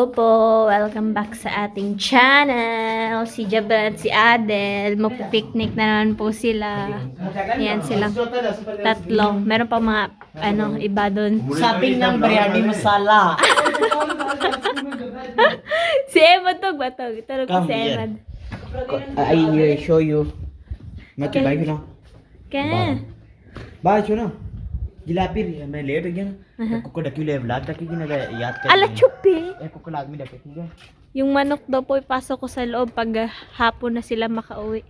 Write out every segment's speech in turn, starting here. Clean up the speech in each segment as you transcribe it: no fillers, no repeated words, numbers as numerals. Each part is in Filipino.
Hello po! Welcome back sa ating channel. Si Jaban at si Adel. Magpipiknik na naman po sila. Ayan silang tatlo. Meron pa mga iba doon. Sapping ng biryani masala. Si Emad to. Batog. Tulog ko si Emad. I show you. मैं तो बाइक ना Kaya? बात सुनो जिलापी मैं लेट हो गया ना कुको डकी ले ब्लॉग डकी की ना याद कर Ala, chupi! कुको लाग में डके ठीक है Yung manok daw po ipasok ko sa loob pag hapon na sila makauwi.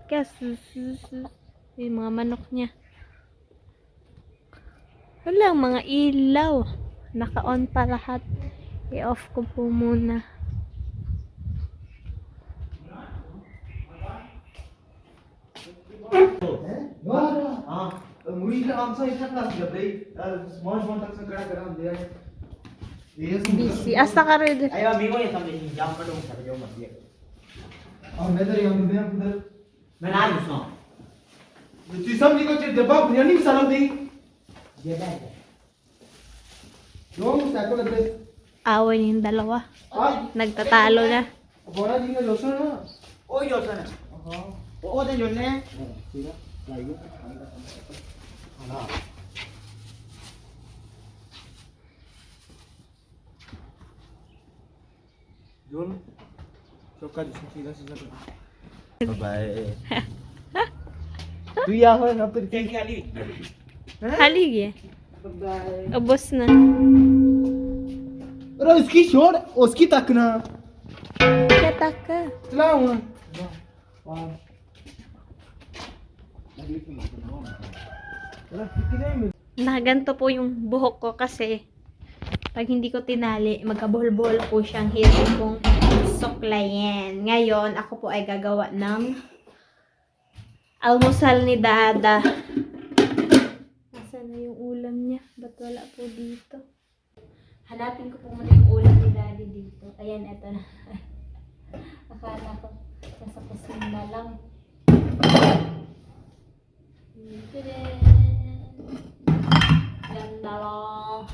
Kaya yung mga manok niya. Wala, mga ilaw. Naka-on pa lahat. I-off ko po muna. हाँ मुड़ी का आंसर इतना क्लास जब रही स्मॉल स्मॉल तक से कड़ा करा दिया Busy. Asa ka rin? अयो मी को ये समझ नहीं जाम पर दूँ सर जो मत दिया और मैं तो यहाँ पे उधर मैं ना दूँ सुनो तू सब निको चिर डब्बा बिरयानी मसाला दे ये बैठ दो साइकिल लगे Away yung dalawa. आज Nagtatalo na. बोरा जी ने लोसन ना ओ यो सन हाँ ओ तो जो ने ठीक है लाइए हाँ जोन चौका जिसको सीधा सीधा बाय तू यहाँ हो ना फिर क्या क्या ली Haligi. बाय Ubos na. अरे उसकी छोड़ उसकी तक ना Kata ka. चला हूँ Nakaganto po yung buhok ko kasi pag hindi ko tinali, magkabuhol-buhol po siyang hirap kong suklayin. Ngayon, ako po ay gagawa ng almusal ni Dada. Nasaan na yung ulam niya? Ba't wala po dito? Hanapin ko po muna yung ulam ni Daddy dito. Ayan, eto na. Akala ko nasa kusina lang. Ganda lang.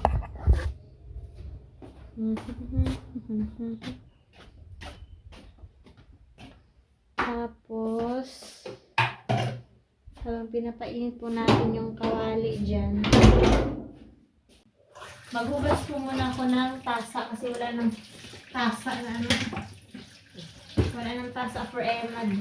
Tapos, habang pinapainit po natin yung kawali dyan, maghugas po muna ako ng tasa kasi wala nang tasa na wala nang tasa for Emad.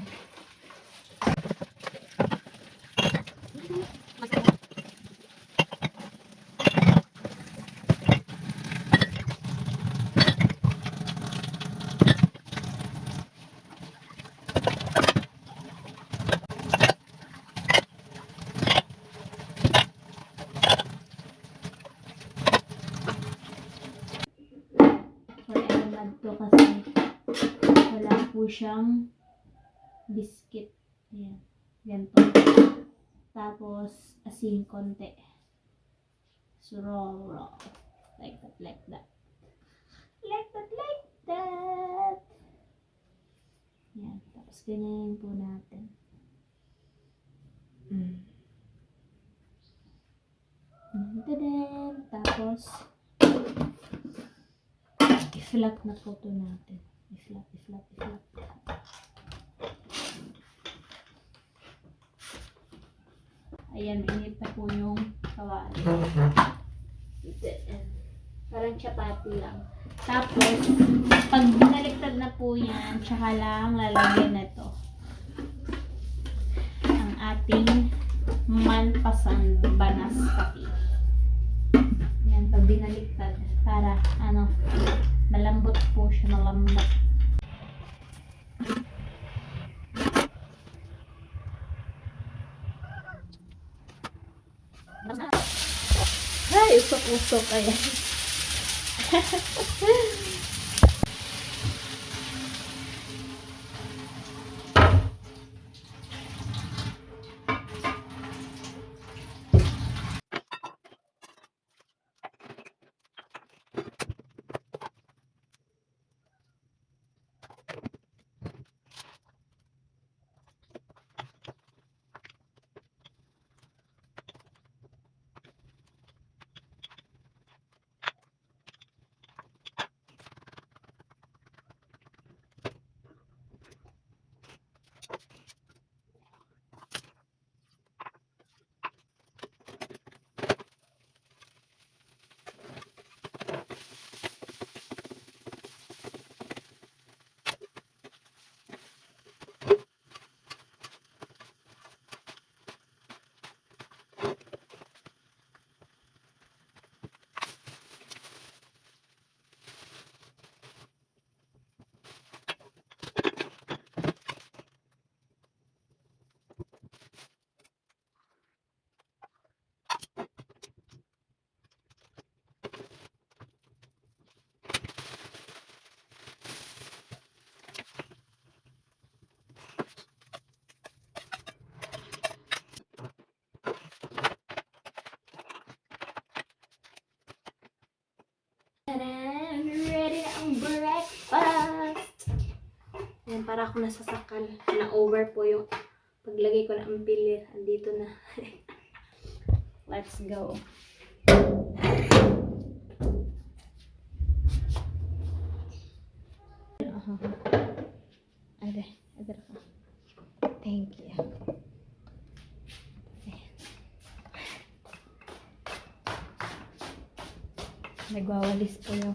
To kasi wala po siyang biscuit. Ayan. Ganito. Tapos, asin konti. So, roll. Like that, like that. Like that, like that. Ayan. Tapos, ganyan po natin. Tadam! Tapos, i-flat na po ito natin. I-flat, i-flat, i-flat. Ayan, init na po yung kawali. Parang chapati lang. Tapos, pag binaliktad na po yan, tsaka lang lalagyan na ito. Ang ating manpasan banaspati. Yan, pag binaliktad, para malambot po siya, malambot. Ay, usok-usok ayan. para ako nasasakal. Na-over po yung paglagay ko ng pilir. Andito na. Let's go. Ade, ako. Thank you. Nagwawalis po yung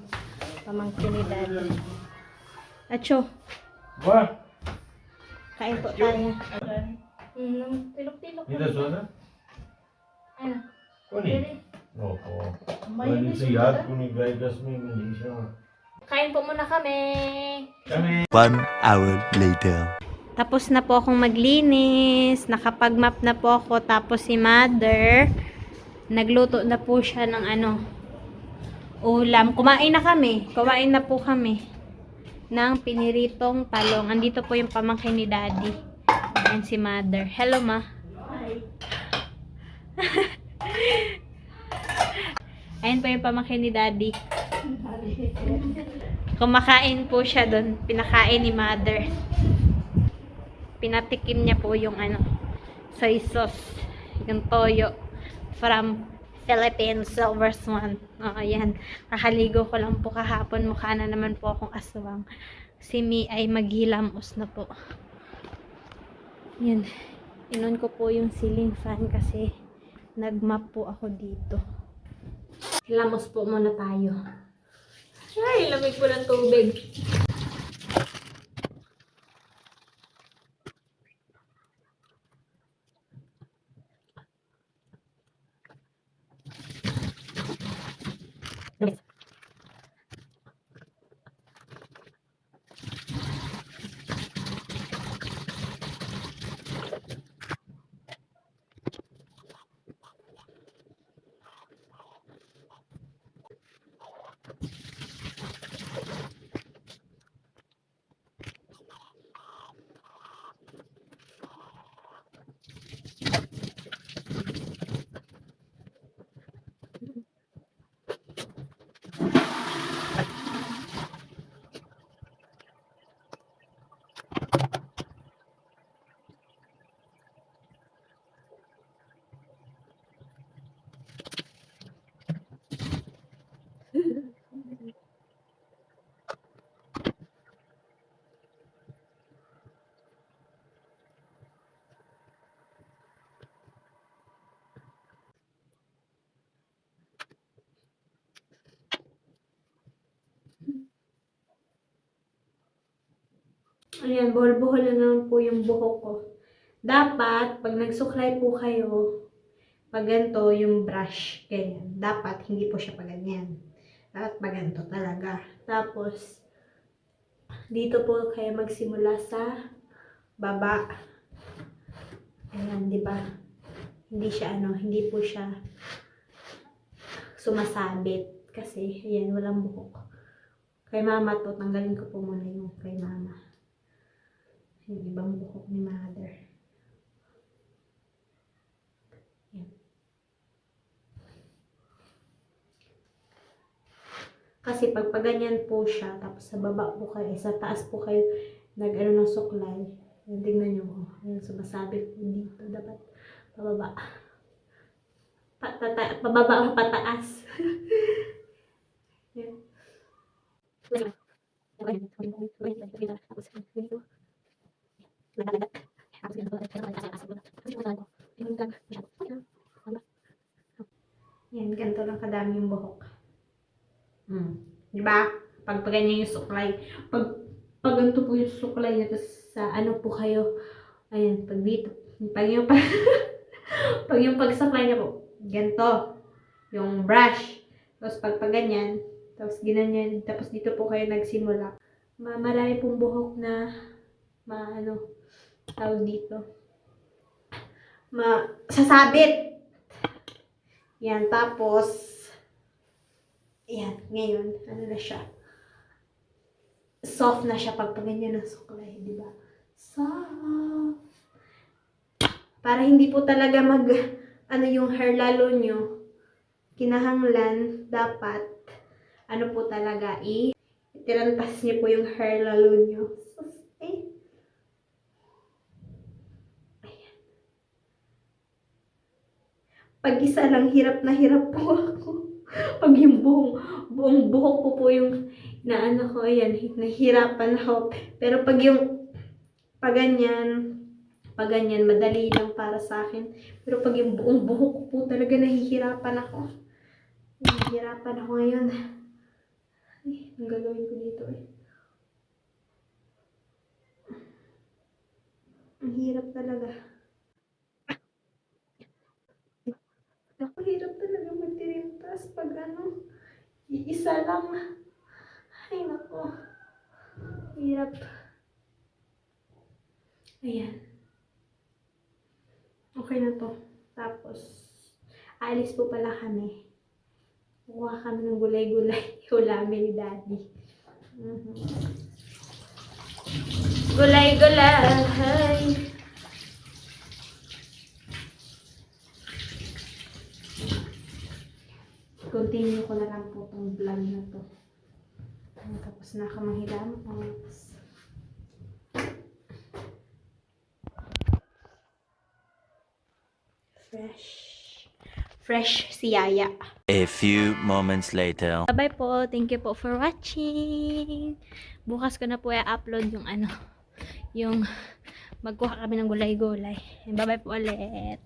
pamangkin ni Daddy. Acho, What? kain po tayo. Tilok-tilok. इधर सो ना Ano? कोणी ओहो मैंने से याद को नहीं गए 10 में नहीं से Kain po muna kami. कमे 1 hour later. Tapos na po akong maglinis. Nakapag-map na po ako. Tapos si Mother, nagluto na po siya ng ulam. Kumain na kami. Kumain na po kami ng piniritong talong. Andito po yung pamangkin ni Daddy. And si Mother. Hello, Ma. Hi. Ayan po yung pamangkin ni Daddy. Kumakain po siya doon. Pinakain ni Mother. Pinatikim niya po yung soy sauce. Yung toyo. From Philippines. Silver Swan. O, ayan. Kakaligo ko lang po kahapon. Mukha na naman po akong aswang. Si Mi ay maghilamos na po. Yan. Inon ko po yung ceiling fan kasi nagmap po ako dito. Hilamos po muna tayo. Ay, lamig po ng tubig. Ayan, buhol-buhol na naman po yung buhok ko. Dapat, pag nagsuklay po kayo, pag ganito yung brush, ganyan. Dapat, hindi po siya pag ganyan. Dapat pag ganito talaga. Tapos, dito po kayo magsimula sa baba. Ayan, di ba? Hindi siya hindi po siya sumasabit. Kasi, ayan, walang buhok. Kay mama to, tanggalin ko po muna yung kay mama. Yung ibang buhok ni Mother. Yan. Kasi pag ganyan po siya, tapos sa baba po kayo, sa taas po kayo, ng suklay. Yan, tingnan nyo. Ayan, sumasabit po dito. Dapat pababa. Pababa o pataas. Yan. Yan, ganito lang kadami yung buhok. Diba? Pag ganyan yung suklay. Pag ganito po yung suklay niya, tapos sa po kayo, ayan, pag dito, pag yung pagsuklay niya po, ganito, yung brush. Tapos pag ganyan, tapos ginanyan, tapos dito po kayo nagsimula. Marami pong buhok na tawag dito. Sasabit. Yan, tapos yan, ngayon, na siya. Soft na siya pag ganyan ng suklay, di ba? Soft. Para hindi po talaga yung hair lalo nyo, kinahanglan, dapat, po talaga, itirantas niyo po yung hair lalo nyo. Pag isa lang, hirap na hirap po ako. Pag yung buong buhok ko po yung naano ko, ayan, nahihirapan ako. Pero pag yung paganyan, madali lang para sa akin. Pero pag yung buong buhok ko po talaga nahihirapan ako. Nahihirapan ako ngayon. Ay, ang gagawin ko dito eh. Ang hirap talaga. Ako, hirap talaga magtirintas pag ano, iisa lang. Ay, nako. Hirap. Ayan. Okay na to. Tapos, alis po pala kami. Kuha kami ng gulay-gulay. Ulamin ni Daddy. Gulay-gulay. Continue ko na lang po itong vlog na to. Tapos na ako manghilamos. Fresh si Yaya. A few moments later. Bye po. Thank you po for watching. Bukas ko na po i-upload yung yung magkuha kami ng gulay-gulay. Bye bye po ulit.